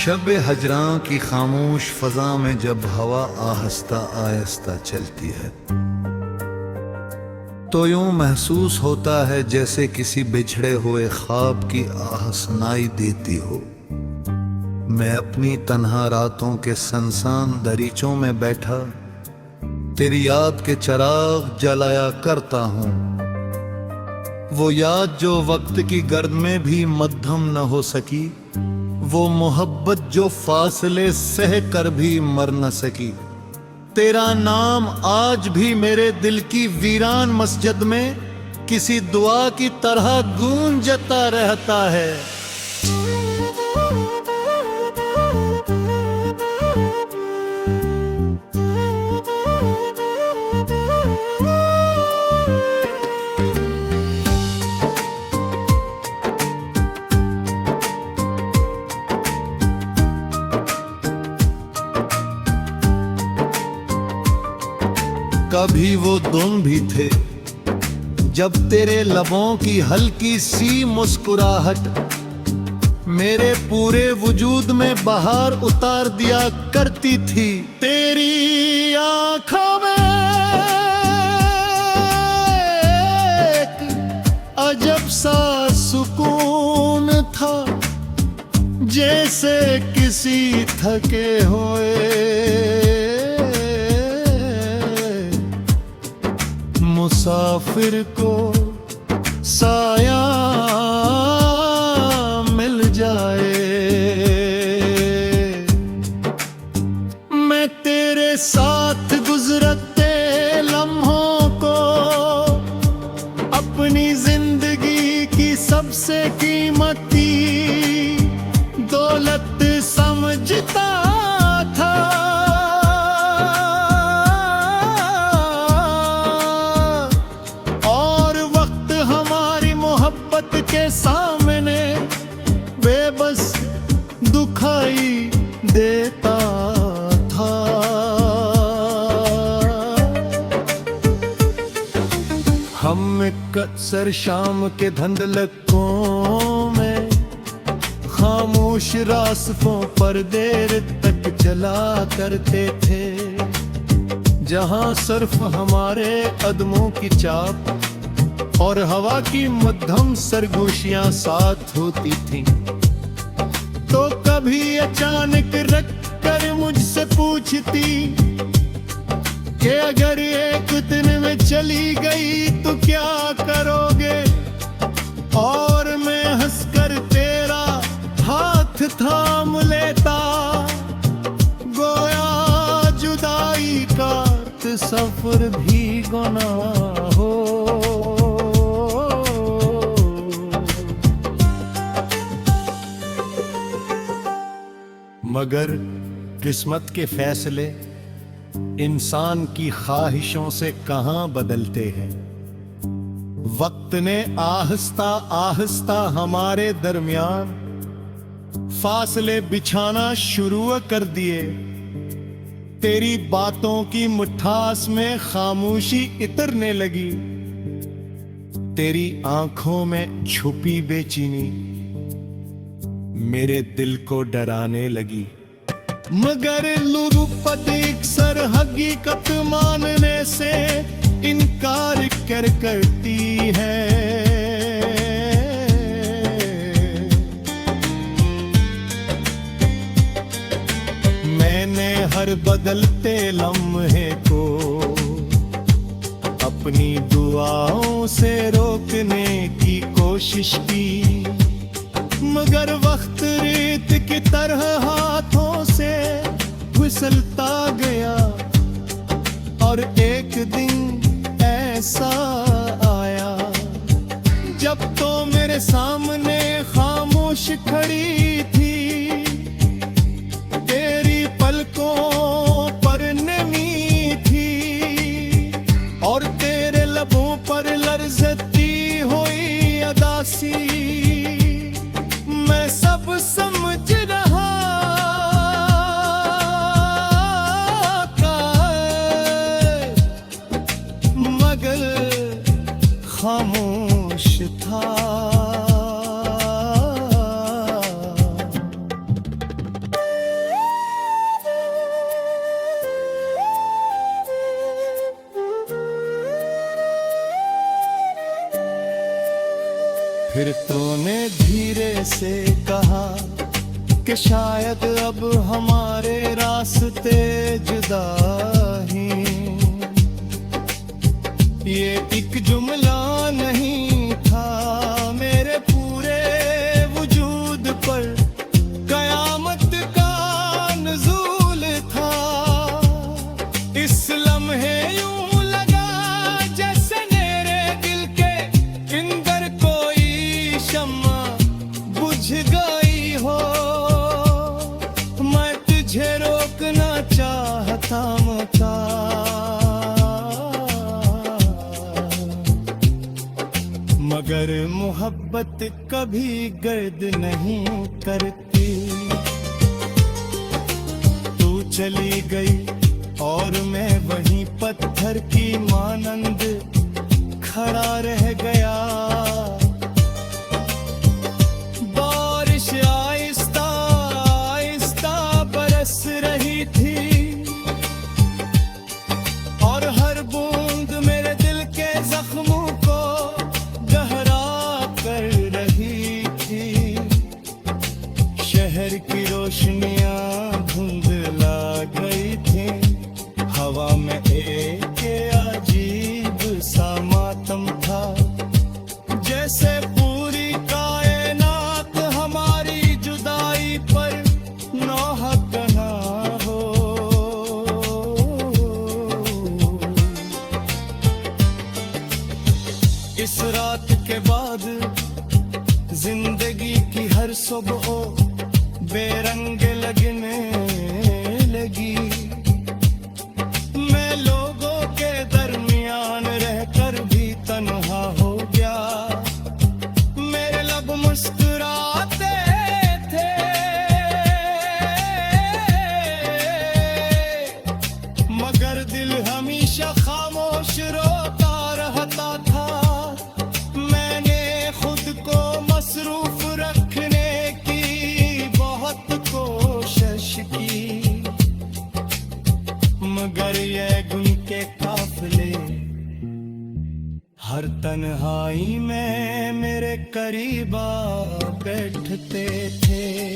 शब हजरां की खामोश फजा में जब हवा आहिस्ता आहिस्ता चलती है तो यूं महसूस होता है जैसे किसी बिछड़े हुए ख्वाब की आह सुनाई देती हो। मैं अपनी तन्हा रातों के सनसान दरीचों में बैठा तेरी याद के चिराग जलाया करता हूँ। वो याद जो वक्त की गर्द में भी मध्यम न हो सकी, वो मोहब्बत जो फासले सह कर भी मर न सकी। तेरा नाम आज भी मेरे दिल की वीरान मस्जिद में किसी दुआ की तरह गूंजता रहता है। कभी वो दिन भी थे जब तेरे लबों की हल्की सी मुस्कुराहट मेरे पूरे वजूद में बहार उतार दिया करती थी। तेरी आंखों में एक अजब सा सुकून था, जैसे किसी थके हुए मुसाफिर को साया मिल जाए। मैं तेरे साथ गुजरते लम्हों को अपनी जिंदगी की सबसे कीमती दौलत समझता था। के सामने बेबस दुखाई देता था। हम एक अक्सर शाम के धुंधलकों में खामोश रास्तों पर देर तक चला करते थे, जहां सिर्फ हमारे कदमों की चाप और हवा की मध्यम सरगोशियां साथ होती थीं। तो कभी अचानक रख कर मुझसे पूछती कि अगर एक दिन में चली गई तो क्या करोगे, और मैं हंसकर तेरा हाथ थाम लेता, गोया जुदाई का सफर भी गुनाह हो। मगर किस्मत के फैसले इंसान की ख्वाहिशों से कहां बदलते हैं। वक्त ने आहिस्ता आहिस्ता हमारे दरमियान फासले बिछाना शुरू कर दिए। तेरी बातों की मिठास में खामोशी इतरने लगी, तेरी आंखों में छुपी बेचैनी मेरे दिल को डराने लगी। मगर लोग अक्सर हकीकत मानने से इनकार करती है। मैंने हर बदलते लम्हे को अपनी दुआओं से रोकने की कोशिश की, मगर वक्त रेत की तरह हाथों से फिसलता गया। और एक दिन ऐसा आया जब तो मेरे सामने खामोश खड़ी थी, तेरी पलकों पर नमी थी और तेरे लबों पर लर्ज़ती हुई अदासी। मैं सब समझ रहा था, मगर खामोश था। फिर तूने धीरे से कहा कि शायद अब हमारे रास्ते जुदा ही। ये एक जुमला नहीं था, मेरे पूरे वजूद पर कयामत का नुज़ूल था। इस लम्हे यूं लगा जैसे मेरे दिल के अंदर कोई शम्मा बुझ गई हो। मैं तुझे रोकना चाहता था, मगर मोहब्बत कभी गर्द नहीं करती। तू चली गई और मैं वहीं पत्थर की मानंद खड़ा रह गया। बारिश आहिस्ता आहिस्ता बरस रही थी और हर बूंद मेरे दिल के जख्मों को गहरा कर रही थी। शहर की रोशनियां धुंधला गई थी, हवा में एक अजीब सा मातम था। जैसे पूरी कायनात हमारी जुदाई पर नौहक ना हो। इस रात के बाद जिंदगी की हर सुबह बेरंग लगने लगी। मैं लोगों के दरमियान रहकर भी तन्हा हो गया। मेरे लब मुस्कुराते थे मगर दिल हमेशा खामोश रोता रहता था। मैंने खुद को मसरूफ रखने की बहुत कोशिश की, मगर ये गुन के काफिले हर तन्हाई में मेरे करीब आ बैठते थे।